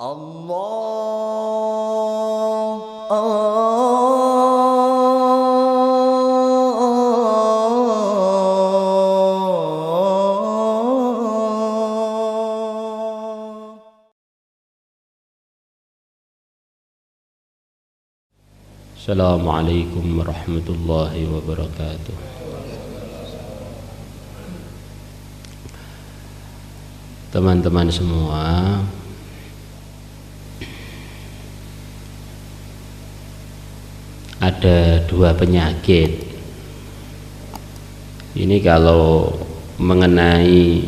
Assalamualaikum warahmatullahi wabarakatuh. Teman-teman semua, ada dua penyakit. Ini kalau mengenai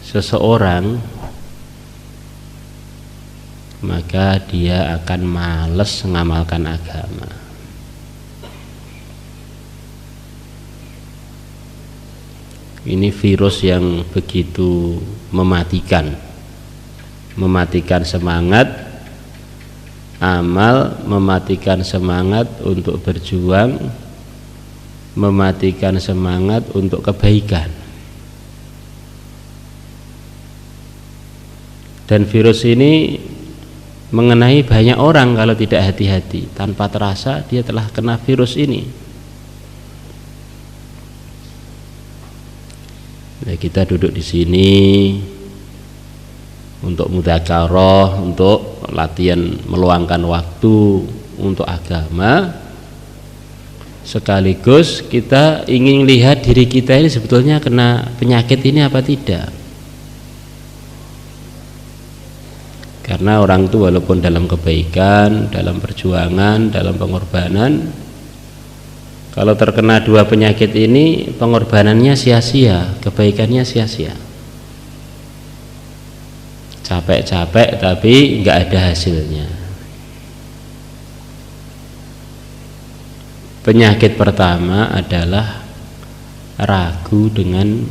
seseorang, maka dia akan malas mengamalkan agama. Ini virus yang begitu mematikan semangat amal, mematikan semangat untuk berjuang, mematikan semangat untuk kebaikan. Dan virus ini mengenai banyak orang kalau tidak hati-hati, tanpa terasa dia telah kena virus ini. Nah, kita duduk di sini untuk mudzakarah, untuk latihan meluangkan waktu untuk agama, sekaligus kita ingin lihat diri kita ini sebetulnya kena penyakit ini apa tidak. Karena orang itu walaupun dalam kebaikan, dalam perjuangan, dalam pengorbanan, kalau terkena dua penyakit ini, pengorbanannya sia-sia, kebaikannya sia-sia. Capek-capek tapi nggak ada hasilnya. Penyakit pertama adalah ragu dengan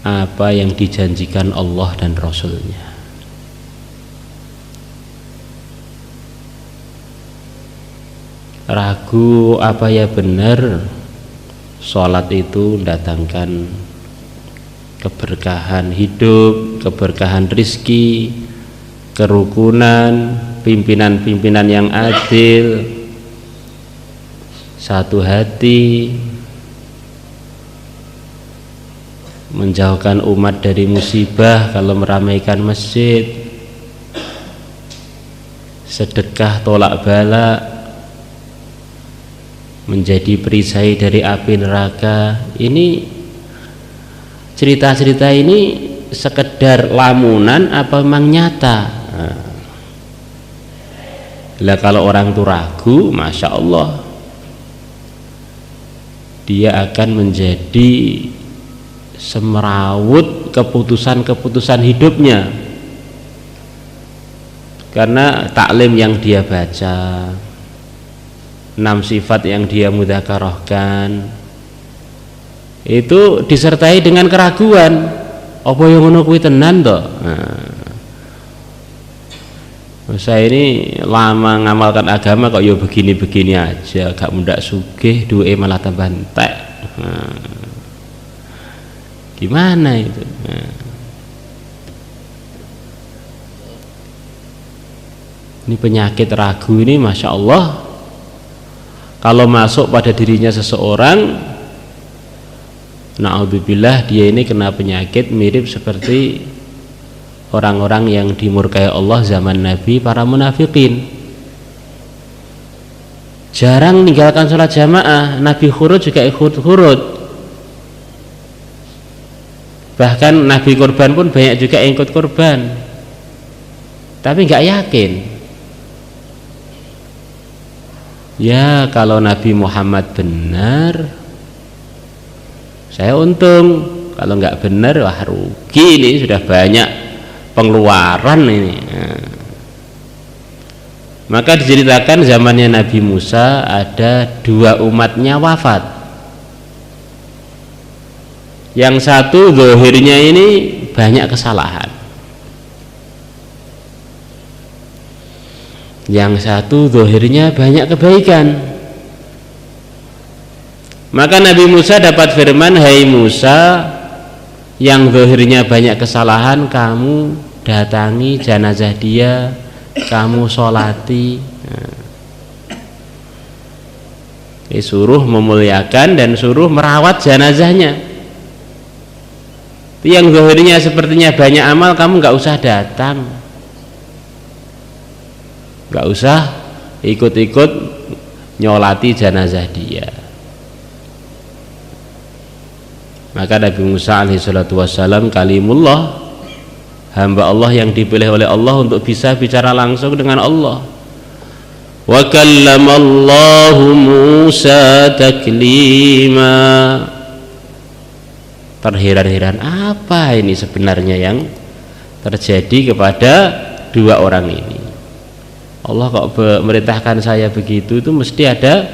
apa yang dijanjikan Allah dan Rasul-Nya. Ragu apa ya benar sholat itu mendatangkan keberkahan hidup, keberkahan rizki, kerukunan, pimpinan-pimpinan yang adil, satu hati, menjauhkan umat dari musibah kalau meramaikan masjid, sedekah tolak bala, menjadi perisai dari api neraka. Ini cerita-cerita ini sekedar lamunan apa memang nyata? Nah, kalau orang itu ragu, masya Allah, dia akan menjadi semerawut keputusan-keputusan hidupnya, karena taklim yang dia baca, 6 sifat yang dia mudzakarahkan itu disertai dengan keraguan. Apa yang ngono kuwi tenan to? Saya ini lama ngamalkan agama kok ya begini-begini aja, gak mundak sugih, duwe malah tambah entek. Gimana itu? Ini penyakit ragu ini, masya Allah, kalau masuk pada dirinya seseorang, na'udzubillah, dia ini kena penyakit mirip seperti orang-orang yang dimurkai Allah zaman Nabi, para munafikin. Jarang meninggalkan sholat jamaah, Nabi khurud juga ikut khurud. Bahkan Nabi korban pun banyak juga yang ikut korban, tapi nggak yakin. Ya, kalau Nabi Muhammad benar, saya untung. Kalau nggak benar, wah rugi, ini sudah banyak pengeluaran ini. Maka diceritakan zamannya Nabi Musa ada 2 umatnya wafat. Yang satu zahirnya ini banyak kesalahan, yang satu zahirnya banyak kebaikan. Maka Nabi Musa dapat firman, hai Musa, yang zahirnya banyak kesalahan kamu datangi jenazah dia, kamu sholati. Suruh memuliakan dan suruh merawat jenazahnya. Itu yang zahirnya sepertinya banyak amal, kamu nggak usah datang, nggak usah ikut-ikut nyolati jenazah dia. Maka Nabi Musa alaihissalatu wassalam kalimullah, hamba Allah yang dipilih oleh Allah untuk bisa bicara langsung dengan Allah. Wa kallamallahu Musa taklima. Terheran-heran, apa ini sebenarnya yang terjadi kepada dua orang ini? Allah kok memerintahkan saya begitu, itu mesti ada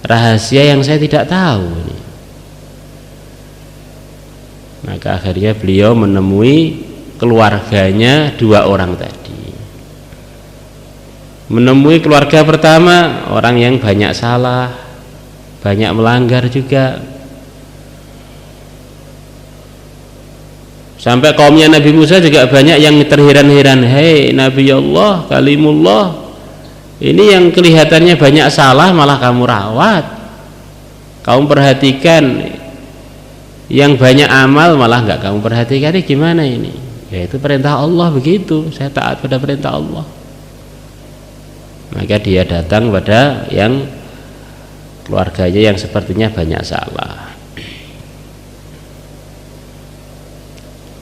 rahasia yang saya tidak tahu ini. Maka akhirnya beliau menemui keluarganya dua orang tadi. Menemui keluarga pertama, orang yang banyak salah, banyak melanggar juga. Sampai kaumnya Nabi Musa juga banyak yang terheran-heran, hei Nabi Allah, kalimullah, ini yang kelihatannya banyak salah malah kamu rawat, kamu perhatikan, yang banyak amal malah nggak kamu perhatikan, ini gimana ini? Ya itu perintah Allah begitu, saya taat pada perintah Allah. Maka dia datang pada yang keluarganya yang sepertinya banyak salah.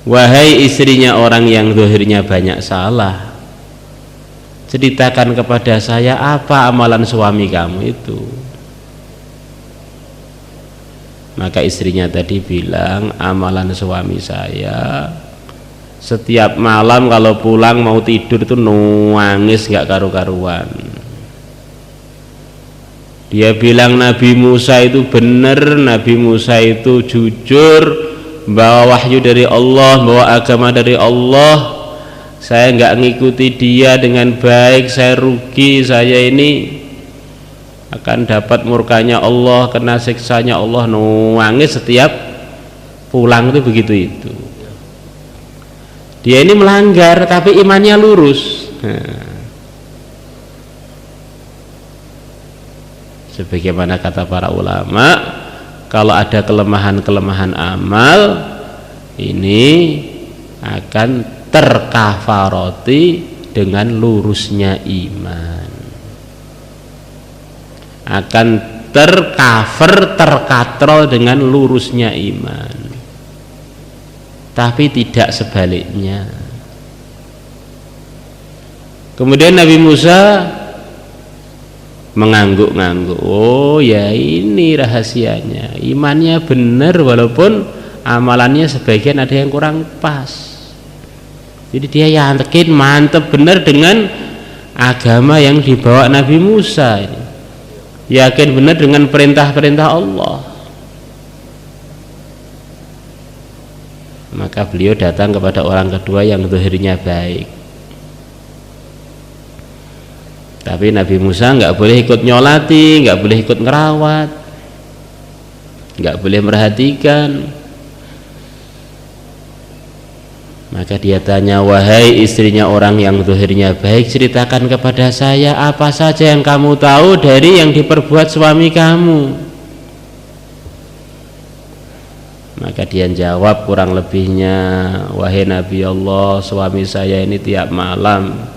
Wahai istrinya orang yang zahirnya banyak salah, ceritakan kepada saya apa amalan suami kamu itu. Maka istrinya tadi bilang, amalan suami saya setiap malam kalau pulang mau tidur itu nangis gak karu-karuan. Dia bilang Nabi Musa itu benar, Nabi Musa itu jujur, bawa wahyu dari Allah, bawa agama dari Allah. Saya nggak ngikuti dia dengan baik, saya rugi, saya ini akan dapat murkanya Allah, kena siksanya Allah. Nangis setiap pulang itu begitu itu. Dia ini melanggar tapi imannya lurus. Sebagaimana kata para ulama, kalau ada kelemahan-kelemahan amal ini akan terkafaroti dengan lurusnya iman, akan terkatrol dengan lurusnya iman, tapi tidak sebaliknya. Kemudian Nabi Musa mengangguk-ngangguk, oh ya ini rahasianya, imannya benar walaupun amalannya sebagian ada yang kurang pas. Jadi dia yakin mantep benar dengan agama yang dibawa Nabi Musa ini, yakin benar dengan perintah-perintah Allah. Maka beliau datang kepada orang kedua yang zahirnya baik. Tapi Nabi Musa nggak boleh ikut nyolati, nggak boleh ikut ngerawat, nggak boleh merhatikan. Maka dia tanya, wahai istrinya orang yang zahirnya baik, ceritakan kepada saya apa saja yang kamu tahu dari yang diperbuat suami kamu. Maka dia jawab kurang lebihnya, wahai Nabi Allah, suami saya ini tiap malam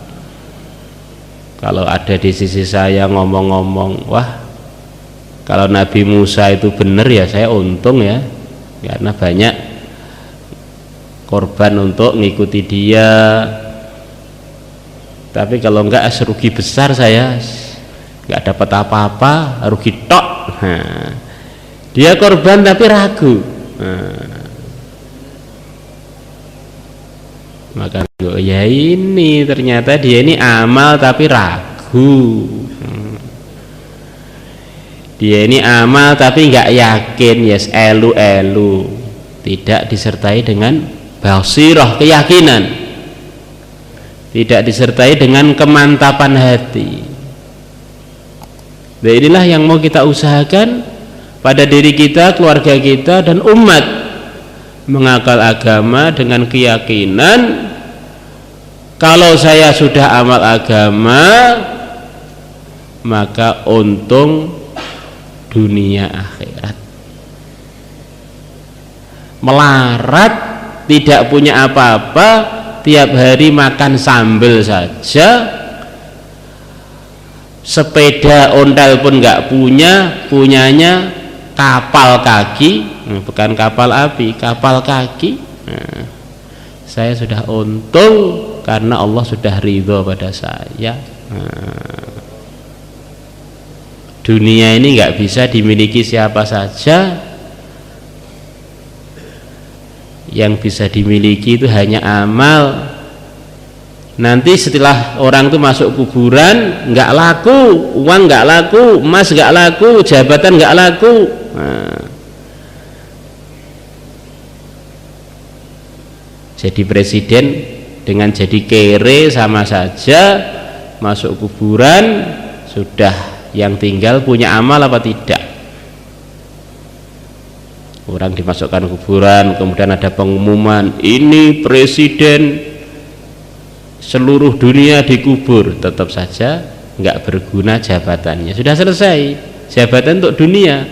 kalau ada di sisi saya ngomong-ngomong, wah kalau Nabi Musa itu benar ya saya untung ya, karena banyak korban untuk ngikuti dia. Tapi kalau enggak rugi besar saya, enggak dapat apa-apa, rugi tok. Nah, dia korban tapi ragu. Maka ya ini ternyata dia ini amal tapi ragu. Dia ini amal tapi nggak yakin, yes, elu-elu, tidak disertai dengan basirah, keyakinan, tidak disertai dengan kemantapan hati. Nah, inilah yang mau kita usahakan pada diri kita, keluarga kita, dan umat, menghafal agama dengan keyakinan kalau saya sudah amal agama maka untung dunia akhirat. Melarat, tidak punya apa-apa, tiap hari makan sambal saja, sepeda ontel pun nggak punya, punyanya kapal kaki, bukan kapal api, kapal kaki. Nah, saya sudah untung karena Allah sudah ridho pada saya. Nah, dunia ini nggak bisa dimiliki siapa saja. Yang bisa dimiliki itu hanya amal. Nanti setelah orang itu masuk kuburan nggak laku, uang nggak laku, emas nggak laku, jabatan nggak laku. Nah, jadi presiden dengan jadi kere sama saja, masuk kuburan sudah, yang tinggal punya amal apa tidak. Orang dimasukkan kuburan, kemudian ada pengumuman, ini presiden seluruh dunia dikubur, tetap saja nggak berguna jabatannya. Sudah selesai jabatan untuk dunia,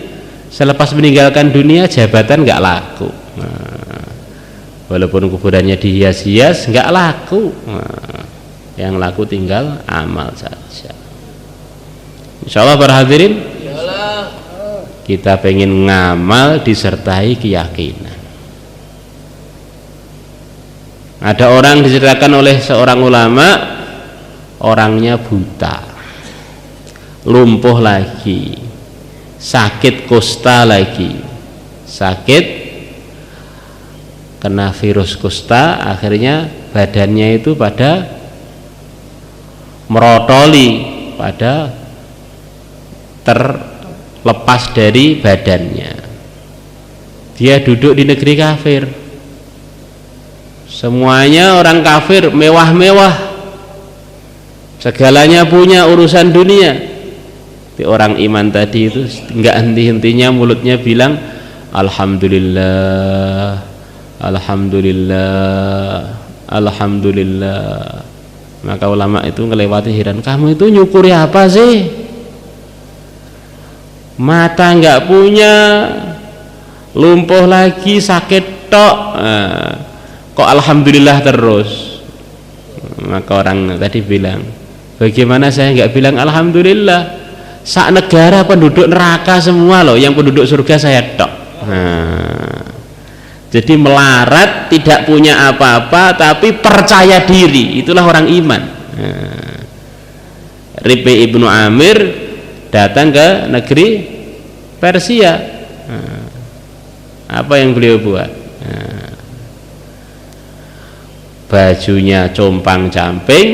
selepas meninggalkan dunia jabatan nggak laku. Nah, walaupun kuburannya dihias-hias nggak laku. Nah, yang laku tinggal amal saja. Insyaallah para hadirin, kita pengen ngamal disertai keyakinan. Ada orang diceritakan oleh seorang ulama, orangnya buta, lumpuh lagi, sakit kusta lagi, sakit kena virus kusta, akhirnya badannya itu pada merotoli, pada terlepas dari badannya. Dia duduk di negeri kafir, semuanya orang kafir, mewah-mewah, segalanya punya, urusan dunia. Tapi orang iman tadi itu enggak henti-hentinya mulutnya bilang alhamdulillah, alhamdulillah, alhamdulillah. Maka ulama itu ngelewati heran, kamu itu nyukuri apa sih? Mata nggak punya, lumpuh lagi, sakit tok, kok alhamdulillah terus. Maka orang tadi bilang, bagaimana saya nggak bilang alhamdulillah? Sak negara penduduk neraka semua loh, yang penduduk surga saya tok. Jadi melarat, tidak punya apa-apa, tapi percaya diri, itulah orang iman. Ribi ibnu Amir datang ke negeri Persia. Apa yang beliau buat? Bajunya compang-camping,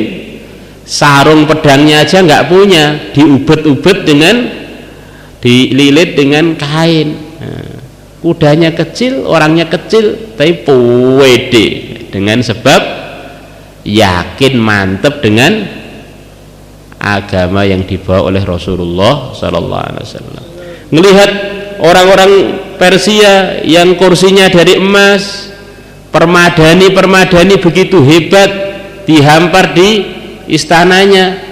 sarung pedangnya aja nggak punya, diubet-ubet dengan, dililit dengan kain. Kudanya kecil, orangnya kecil, tapi pede dengan sebab yakin, mantep dengan agama yang dibawa oleh Rasulullah Sallallahu Alaihi Wasallam. Melihat orang-orang Persia yang kursinya dari emas, permadani begitu hebat, dihampar di istananya,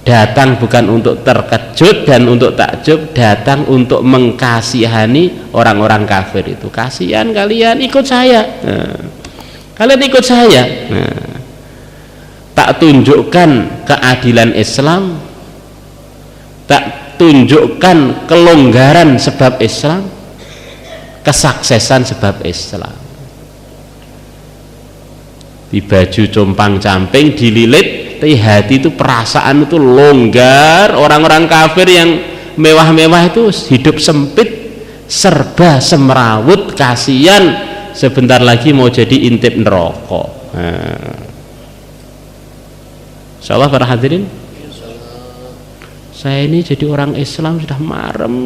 datang bukan untuk terkejut dan untuk takjub, datang untuk mengkasihani orang-orang kafir itu. Kasihan kalian, ikut saya. Kalian ikut saya. Tak tunjukkan keadilan Islam, tak tunjukkan kelonggaran sebab Islam, kesuksesan sebab Islam. Di baju compang-camping, dililit, tapi hati itu, perasaan itu longgar. Orang-orang kafir yang mewah-mewah itu hidup sempit, serba semrawut, kasihan, sebentar lagi mau jadi intip neraka. Insyaallah para hadirin, saya ini jadi orang Islam sudah marem.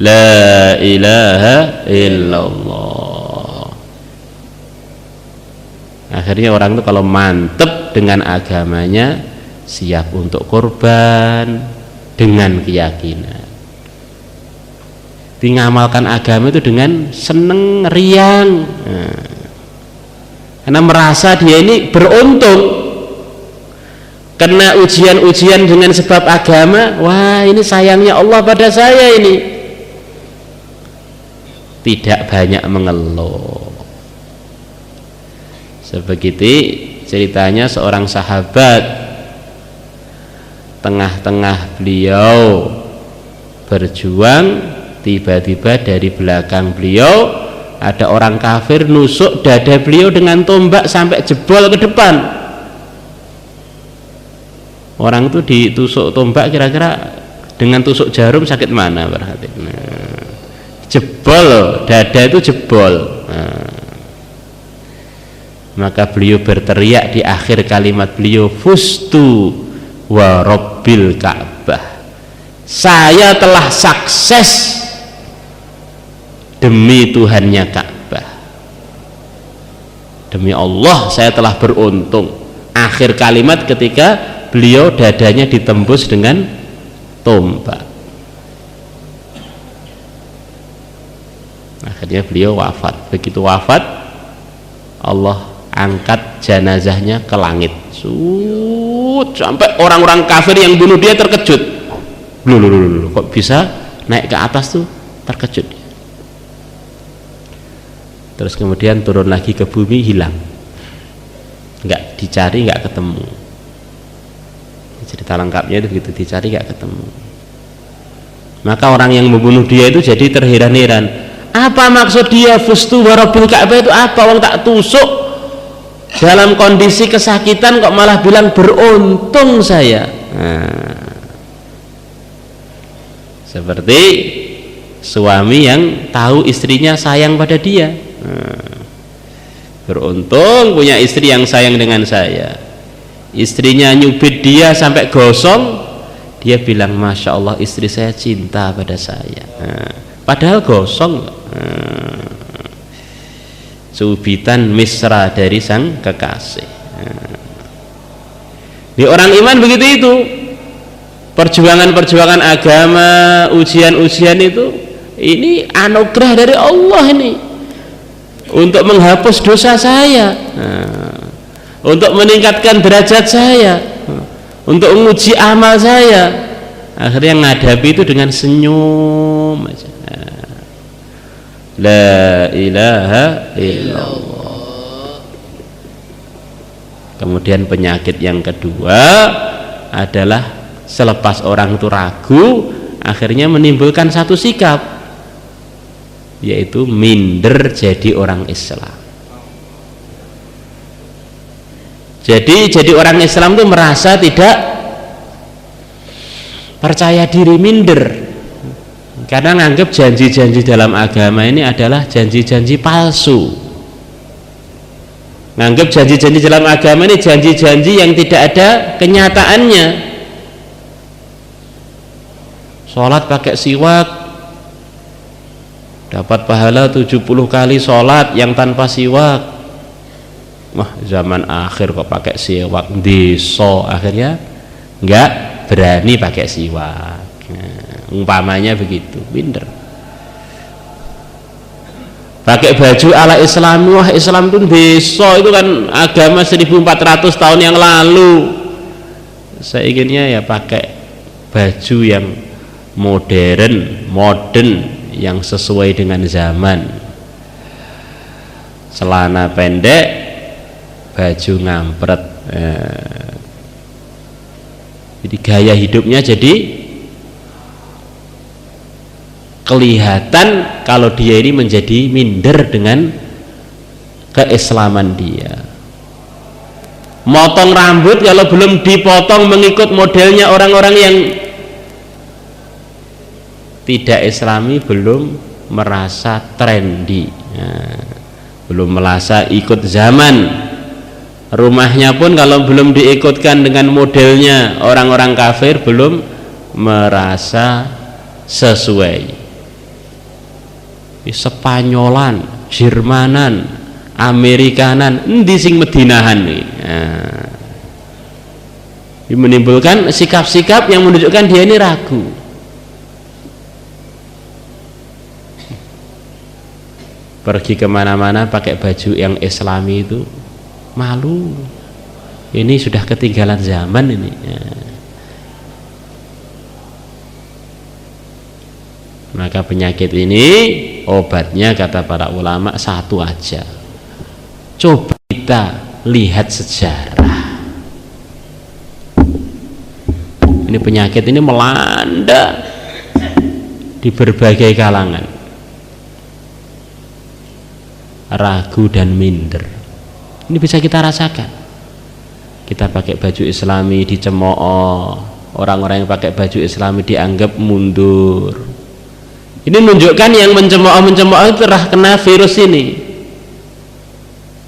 La ilaha illallah. Akhirnya orang itu kalau mantep dengan agamanya, siap untuk korban dengan keyakinan. ngamalkan agama itu dengan seneng riang, karena merasa dia ini beruntung kena ujian-ujian dengan sebab agama. Wah, ini sayangnya Allah pada saya ini. Tidak banyak mengeluh. Sebegitu ceritanya seorang sahabat, tengah-tengah beliau berjuang, tiba-tiba dari belakang beliau ada orang kafir nusuk dada beliau dengan tombak sampai jebol ke depan. Orang itu ditusuk tombak kira-kira dengan tusuk jarum sakit mana berarti? Nah, jebol, dada itu jebol. Nah, maka beliau berteriak di akhir kalimat beliau, fustu wa rabbil Ka'bah, saya telah sukses demi Tuhannya Ka'bah, demi Allah saya telah beruntung. Akhir kalimat ketika beliau dadanya ditembus dengan tombak. Akhirnya beliau wafat. Begitu wafat, Allah angkat jenazahnya ke langit. Sampai orang-orang kafir yang bunuh dia terkejut. Loh, kok bisa naik ke atas tuh, terkejut. Terus kemudian turun lagi ke bumi, hilang, nggak dicari, nggak ketemu. Cerita lengkapnya itu begitu, dicari nggak ketemu. Maka orang yang membunuh dia itu jadi terheran-heran, apa maksud dia fustu warabil Ka'bah itu apa? Wong tak tusuk dalam kondisi kesakitan kok malah bilang beruntung saya. Nah, seperti suami yang tahu istrinya sayang pada dia. Beruntung punya istri yang sayang dengan saya. Istrinya nyubit dia sampai gosong, dia bilang masya Allah istri saya cinta pada saya. Padahal gosong. Subitan mesra dari sang kekasih. Di orang iman begitu itu. Perjuangan-perjuangan agama, ujian-ujian itu, ini anugerah dari Allah ini. Untuk menghapus dosa saya, untuk meningkatkan derajat saya, untuk menguji amal saya. Akhirnya menghadapi itu dengan senyum aja. La ilaha illallah. Kemudian penyakit yang kedua adalah selepas orang itu ragu, akhirnya menimbulkan satu sikap, yaitu minder jadi orang Islam. Jadi orang Islam itu merasa tidak percaya diri, minder, karena menganggap janji-janji dalam agama ini adalah janji-janji palsu. Menganggap janji-janji dalam agama ini janji-janji yang tidak ada kenyataannya. Sholat pakai siwak dapat pahala 70 kali sholat yang tanpa siwak. Wah, zaman akhir kok pakai siwak, deso, akhirnya enggak berani pakai siwak. Nah, umpamanya begitu, minder. Pakai baju ala Islam, wah Islam itu deso, itu kan agama 1400 tahun yang lalu. Saya inginnya ya pakai baju yang modern, yang sesuai dengan zaman. Celana pendek, baju ngampret. Jadi gaya hidupnya jadi kelihatan kalau dia ini menjadi minder dengan keislaman dia. Motong rambut kalau belum dipotong mengikut modelnya orang-orang yang tidak islami belum merasa trendy, belum merasa ikut zaman. Rumahnya pun kalau belum diikutkan dengan modelnya orang-orang kafir belum merasa sesuai. Spanyolan, Jermanan, Amerikanan, endi sing Medinahan nih. Menimbulkan sikap-sikap yang menunjukkan dia ini ragu. pergi kemana-mana pakai baju yang islami itu malu. Ini sudah ketinggalan zaman ini ya. Maka penyakit ini obatnya kata para ulama satu aja. Coba kita lihat sejarah. Ini penyakit ini melanda di berbagai kalangan. Ragu dan minder. Ini bisa kita rasakan. Kita pakai baju islami dicemooh, orang-orang yang pakai baju islami dianggap mundur. Ini menunjukkan yang mencemooh itu telah kena virus ini.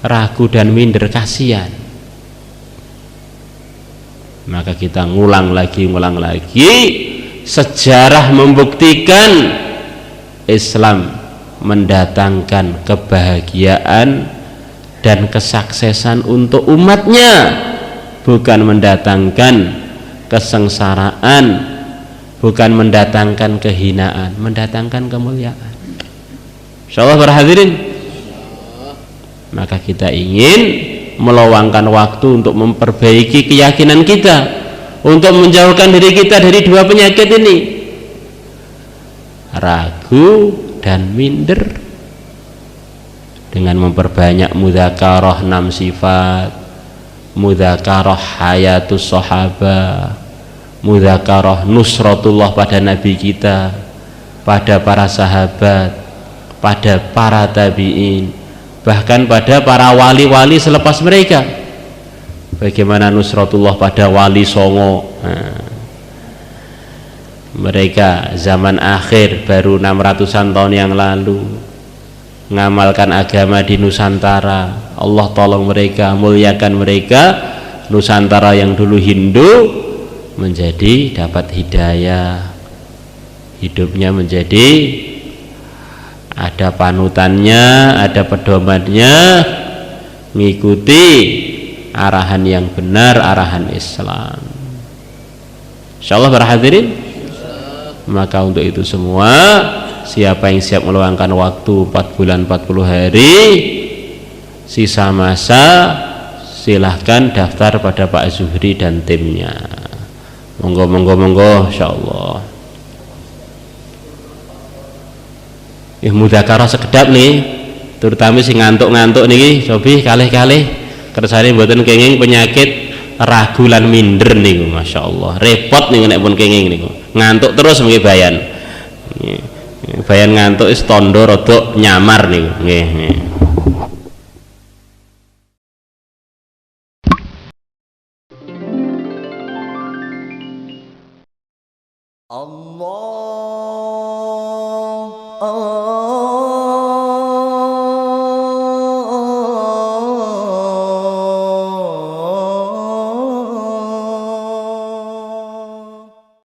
Ragu dan minder, kasihan. Maka kita ngulang lagi. Sejarah membuktikan Islam mendatangkan kebahagiaan dan kesuksesan untuk umatnya, bukan mendatangkan kesengsaraan, bukan mendatangkan kehinaan, mendatangkan kemuliaan. Insyaallah para hadirin, maka kita ingin meluangkan waktu untuk memperbaiki keyakinan kita, untuk menjauhkan diri kita dari dua penyakit ini, ragu dan minder, dengan memperbanyak mudzakarah 6 sifat, mudzakarah hayatus sahabah, mudzakarah nusratullah pada nabi kita, pada para sahabat, pada para tabi'in, bahkan pada para wali-wali selepas mereka. Bagaimana nusratullah pada wali Songo, mereka zaman akhir baru 600-an tahun yang lalu mengamalkan agama di Nusantara. Allah tolong mereka, muliakan mereka. Nusantara yang dulu Hindu menjadi dapat hidayah, hidupnya menjadi ada panutannya, ada pedomannya, mengikuti arahan yang benar, arahan Islam. Insyaallah para hadirin, maka untuk itu semua, siapa yang siap meluangkan waktu 4 bulan 40 hari sisa masa, silahkan daftar pada Pak Zuhri dan timnya. Monggo insyaallah. Mudzakarah sekedap nih, terutama si ngantuk-ngantuk niki, cobi kalih-kalih kersane mboten kenging penyakit ragu lan minder niku, masyaallah repot niku nek pun kenging niku, ngantuk terus mengki bayan. Bayan ngantuk is tondo rada nyamar niku nggih. Allah